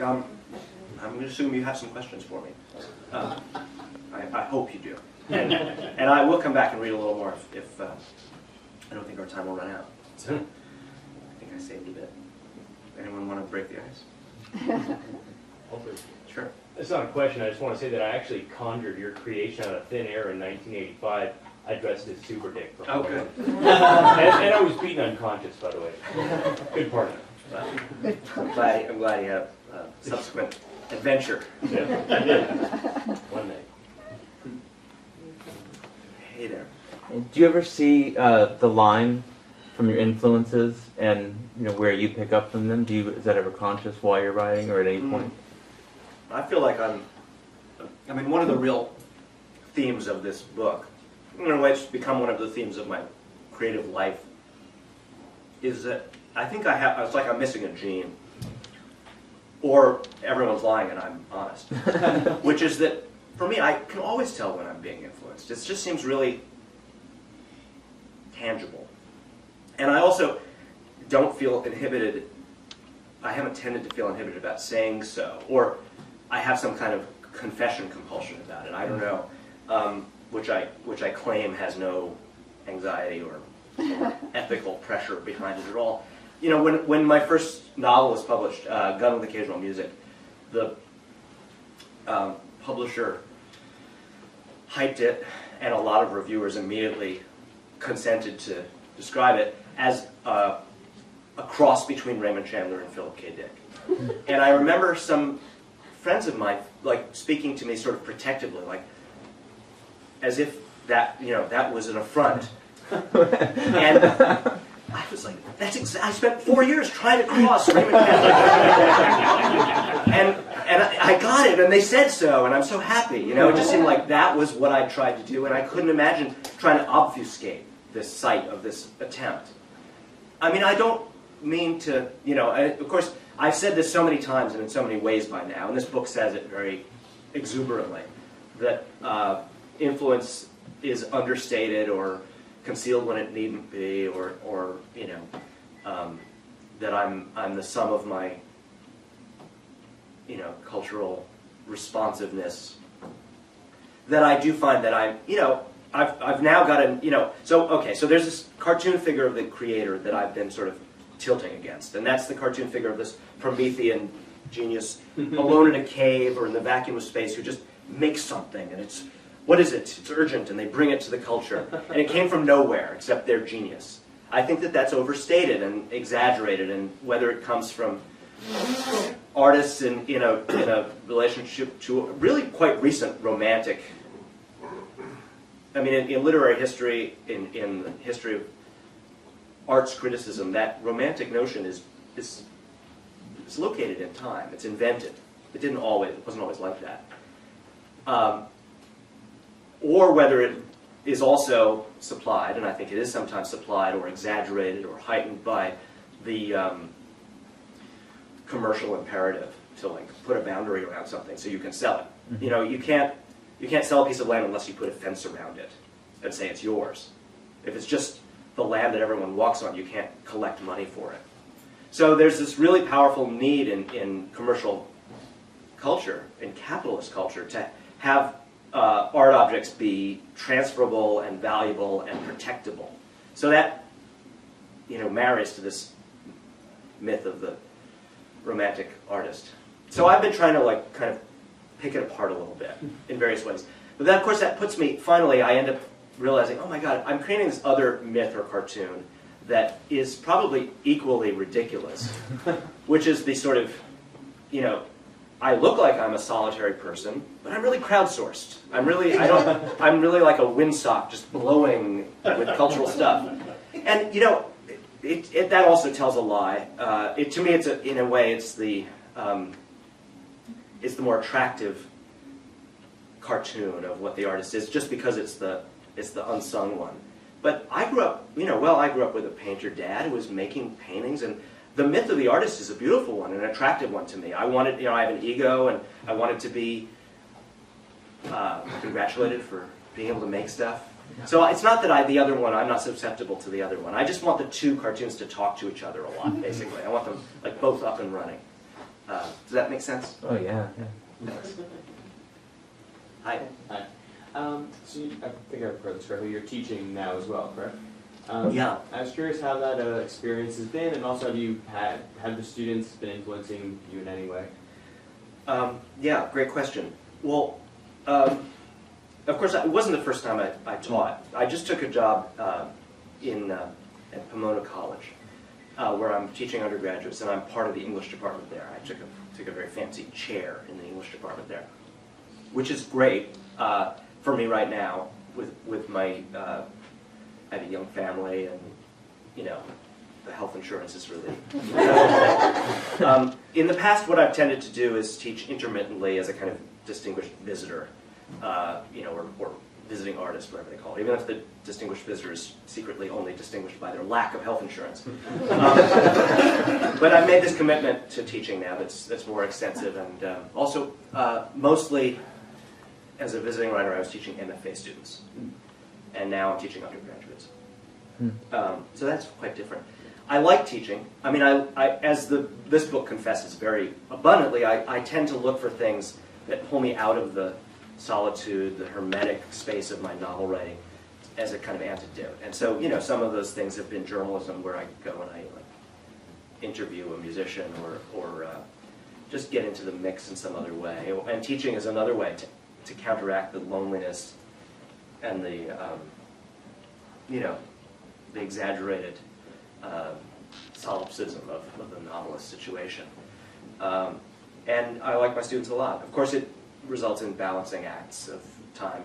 I'm going to assume you have some questions for me. I hope you do. And I will come back and read a little more if I don't think our time will run out. So I think I saved a bit. Anyone want to break the ice? Sure. It's not a question. I just want to say that I actually conjured your creation out of thin air in 1985. I dressed as Super Dick. Oh, good. And I was beaten unconscious, by the way. Good partner. I'm glad you had a subsequent adventure. Yeah, I did. One night. Hey there. Do you ever see the line from your influences and where you pick up from them? Is that ever conscious while you're writing or at any point? I feel like one of the real themes of this book, in a way it's become one of the themes of my creative life, is that I think it's like I'm missing a gene. Or everyone's lying and I'm honest. Which is that, for me, I can always tell when I'm being influenced. It just seems really tangible. And I also don't feel inhibited. I haven't tended to feel inhibited about saying so. Or I have some kind of confession compulsion about it. I don't know. Which I claim has no anxiety or ethical pressure behind it at all. When my first novel was published, Gun with Occasional Music, the publisher hyped it, and a lot of reviewers immediately consented to describe it as a cross between Raymond Chandler and Philip K. Dick. And I remember some friends of mine speaking to me sort of protectively, as if that was an affront. And I was like, I spent 4 years trying to cross Raymond Chandler. and I got it, and they said so, and I'm so happy. It just seemed like that was what I tried to do, and I couldn't imagine trying to obfuscate this sight of this attempt. I don't mean to, of course, I've said this so many times and in so many ways by now, and this book says it very exuberantly, that influence is understated or concealed when it needn't be, or that I'm the sum of my cultural responsiveness. That I do find that I've now got so there's this cartoon figure of the creator that I've been sort of tilting against, and that's the cartoon figure of this Promethean genius alone in a cave or in the vacuum of space who just makes something, and what is it? It's urgent, and they bring it to the culture. And it came from nowhere, except their genius. I think that that's overstated and exaggerated, and whether it comes from artists in a relationship to a really quite recent romantic, in literary history, in the history of arts criticism, that romantic notion is located in time. It's invented. It wasn't always like that. Or whether it is also supplied, and I think it is sometimes supplied or exaggerated or heightened by the commercial imperative to put a boundary around something so you can sell it. Mm-hmm. You can't sell a piece of land unless you put a fence around it and say it's yours. If it's just the land that everyone walks on, you can't collect money for it. So there's this really powerful need in commercial culture, in capitalist culture, to have art objects be transferable and valuable and protectable. So that marries to this myth of the romantic artist. So I've been trying to kind of pick it apart a little bit in various ways. But then of course that puts me, finally I end up realizing, oh my God, I'm creating this other myth or cartoon that is probably equally ridiculous, which is the sort of, I look like I'm a solitary person, but I'm really crowdsourced. I'm really like a windsock just blowing with cultural stuff. And that also tells a lie. To me, in a way, it's the more attractive cartoon of what the artist is, just because it's the unsung one. But I grew up, I grew up with a painter dad who was making paintings, and the myth of the artist is a beautiful one, an attractive one to me. I wanted, I have an ego, and I wanted to be congratulated for being able to make stuff. So it's not that the other one, I'm not susceptible to the other one. I just want the two cartoons to talk to each other a lot, basically. I want them both up and running. Does that make sense? Oh yeah. Hi. Hi. So I think I've heard this correctly. You're teaching now as well, correct? Yeah. I was curious how that experience has been, and also have the students been influencing you in any way? Yeah, great question. Well, of course, it wasn't the first time I taught. I just took a job at Pomona College, where I'm teaching undergraduates, and I'm part of the English department there. I took a very fancy chair in the English department there, which is great for me right now with my. I have a young family, and the health insurance is really. In the past, what I've tended to do is teach intermittently as a kind of distinguished visitor, or visiting artist, whatever they call it, even if the distinguished visitor is secretly only distinguished by their lack of health insurance. But I've made this commitment to teaching now that's more extensive, and also mostly as a visiting writer, I was teaching MFA students, and now I'm teaching undergraduates. So that's quite different. I like teaching. I mean, as this book confesses very abundantly, I tend to look for things that pull me out of the solitude, the hermetic space of my novel writing as a kind of antidote. And so, some of those things have been journalism, where I go and I interview a musician or just get into the mix in some other way. And teaching is another way to counteract the loneliness and the exaggerated solipsism of the novelist situation. And I like my students a lot. Of course, it results in balancing acts of time,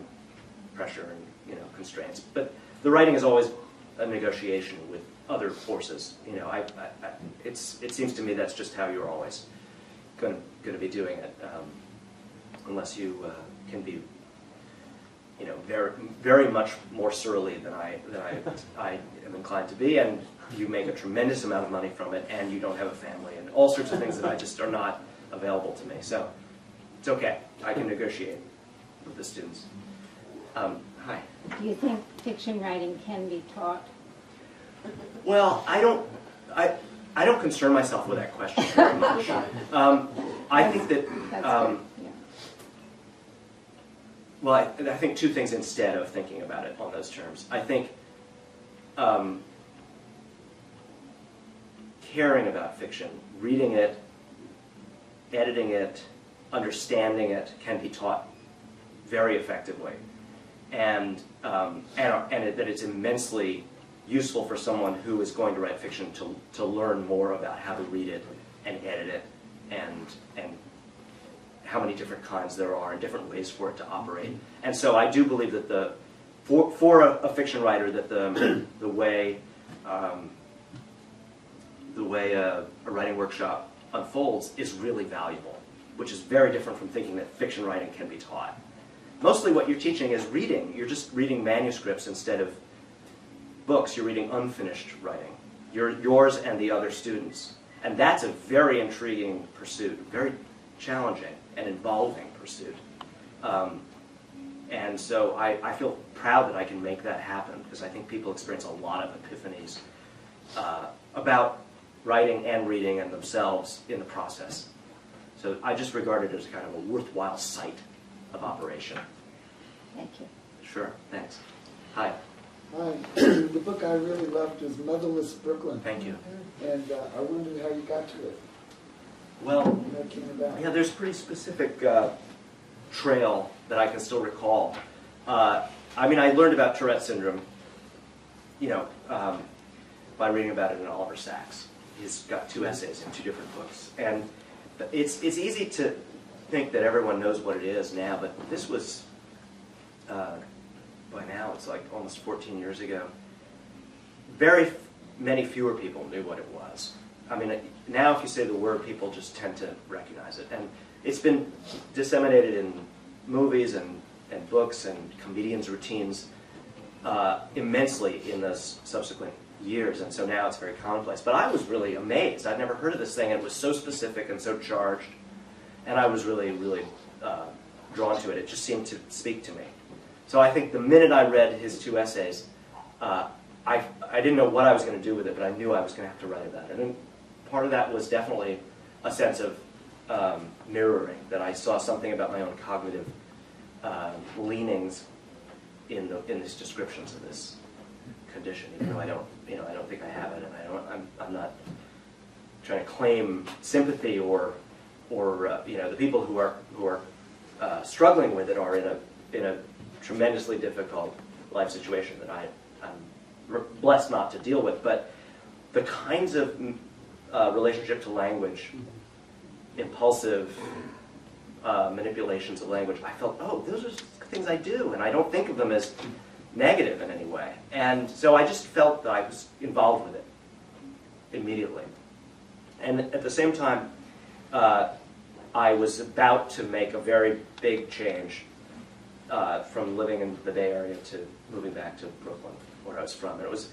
pressure, and constraints. But the writing is always a negotiation with other forces. It seems to me that's just how you're always going to be doing it, unless you can be, very, very much more surly than I am inclined to be, and you make a tremendous amount of money from it, and you don't have a family, and all sorts of things that I just are not available to me. So it's okay. I can negotiate with the students. Hi. Do you think fiction writing can be taught? Well, I don't concern myself with that question very much. I think that. That's good. Yeah. Well, I think two things instead of thinking about it on those terms. I think caring about fiction, reading it, editing it, understanding it can be taught very effectively, and that it's immensely useful for someone who is going to write fiction to learn more about how to read it and edit it, and how many different kinds there are and different ways for it to operate. And so I do believe that for a fiction writer, that the way a writing workshop unfolds is really valuable, which is very different from thinking that fiction writing can be taught. Mostly what you're teaching is reading. You're just reading manuscripts instead of books. You're reading unfinished writing. Yours and the other students. And that's a very intriguing pursuit, very challenging and involving pursuit. And so I feel proud that I can make that happen, because I think people experience a lot of epiphanies about writing and reading and themselves in the process. So I just regard it as kind of a worthwhile site of operation. Thank you. Sure, thanks. Hi. Hi. The book I really loved is Motherless Brooklyn. Thank you. And I wondered how you got to it. Well, How that came about. yeah, there's a pretty specific trail that I can still recall. I mean, I learned about Tourettes Syndrome, by reading about it in Oliver Sacks. He's got 2 essays in 2 different books. And it's easy to think that everyone knows what it is now, but this was, by now, it's like almost 14 years ago. Very many fewer people knew what it was. I mean, now if you say the word, people just tend to recognize it. And it's been disseminated in movies and books and comedians' routines immensely in those subsequent years, and so now it's very commonplace. But I was really amazed. I'd never heard of this thing, and it was so specific and so charged, and I was really, really drawn to it. It just seemed to speak to me. So I think the minute I read his 2 essays, I didn't know what I was going to do with it, but I knew I was going to have to write about it. And part of that was definitely a sense of mirroring, that I saw something about my own cognitive leanings in these descriptions of this condition, even though I don't think I have it, and I'm not trying to claim sympathy or the people who are struggling with it are in a tremendously difficult life situation that I'm blessed not to deal with. But the kinds of relationship to language, impulsive manipulations of language, I felt, oh, those are things I do, and I don't think of them as negative in any way. And so I just felt that I was involved with it immediately. And at the same time, I was about to make a very big change from living in the Bay Area to moving back to Brooklyn, where I was from. And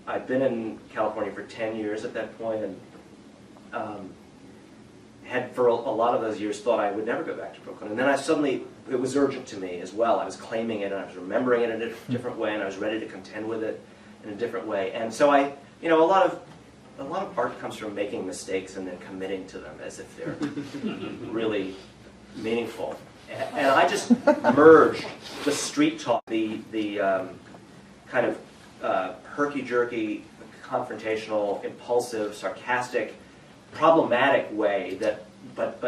I'd been in California for 10 years at that point, and had for a lot of those years thought I would never go back to Brooklyn. And then it was urgent to me as well. I was claiming it, and I was remembering it in a different way, and I was ready to contend with it in a different way. And so a lot of art comes from making mistakes and then committing to them as if they're really meaningful. And I just merged the street talk, the kind of herky-jerky, confrontational, impulsive, sarcastic, problematic way but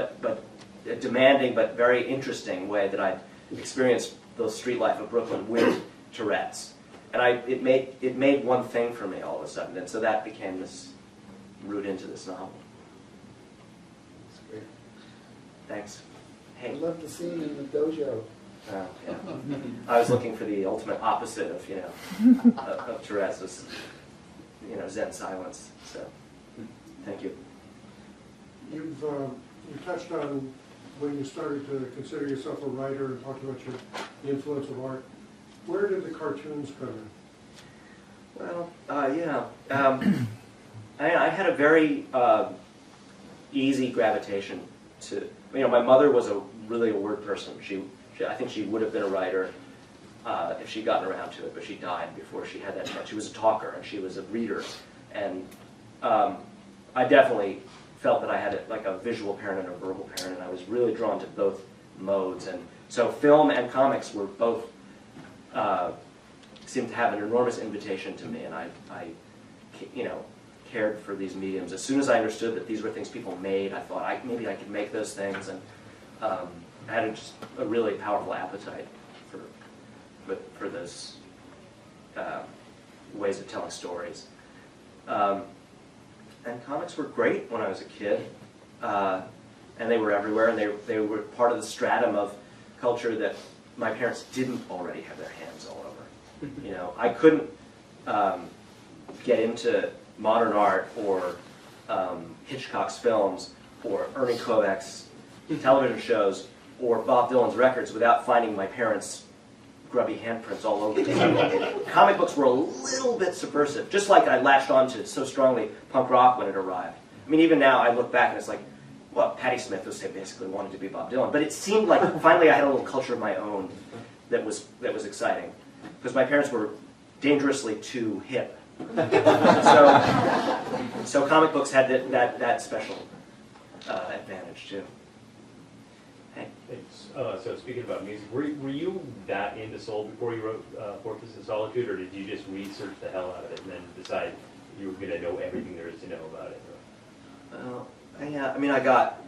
a demanding but very interesting way that I experienced the street life of Brooklyn with Tourette's. And it made one thing for me all of a sudden, and so that became this root into this novel. That's great. Thanks. I Hey. love the scene in the dojo. Oh, yeah. I was looking for the ultimate opposite of of Tourette's, Zen silence. So, thank you. You touched on when you started to consider yourself a writer and talked about the influence of art. Where did the cartoons come in? Well, I had a very easy gravitation to. My mother was really a word person. I think she would have been a writer if she'd gotten around to it, but she died before she had that chance. She was a talker and she was a reader, and I definitely felt that I had a visual parent and a verbal parent, and I was really drawn to both modes. And so film and comics were both seemed to have an enormous invitation to me, and I cared for these mediums. As soon as I understood that these were things people made, I thought maybe I could make those things, and I had just a really powerful appetite for those ways of telling stories. And comics were great when I was a kid, and they were everywhere, and they were part of the stratum of culture that my parents didn't already have their hands all over. I couldn't get into modern art or Hitchcock's films or Ernie Kovac's television shows or Bob Dylan's records without finding my parents' grubby handprints all over them. Comic books were a little bit subversive, just like I latched onto so strongly punk rock when it arrived. I mean, even now I look back and it's like, well, Patti Smith basically wanted to be Bob Dylan, but it seemed like finally I had a little culture of my own that was exciting, because my parents were dangerously too hip. So comic books had that special advantage too. Hey. So speaking about music, were you that into soul before you wrote Fortress of Solitude, or did you just research the hell out of it and then decide you were going to know everything there is to know about it? I mean, I got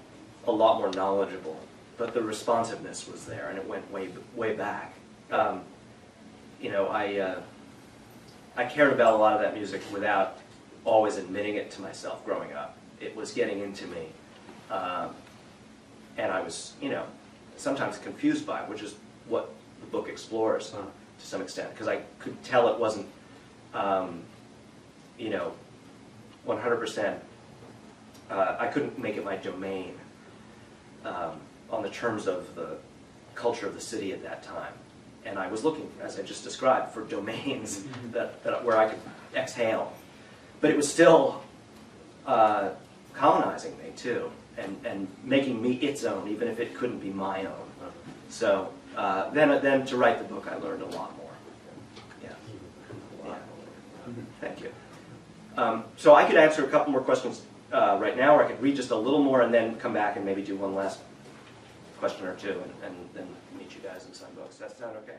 a lot more knowledgeable, but the responsiveness was there, and it went way back. I cared about a lot of that music without always admitting it to myself growing up. It was getting into me, and I was, sometimes confused by it, which is what the book explores to some extent, because I could tell it wasn't, 100%. I couldn't make it my domain on the terms of the culture of the city at that time. And I was looking, as I just described, for domains that where I could exhale. But it was still colonizing me, too, and making me its own, even if it couldn't be my own. So then to write the book, I learned a lot more. Yeah. Thank you. So I could answer a couple more questions right now, or I could read just a little more and then come back and maybe do one last question or two, and then meet you guys and sign books. Does that sound okay?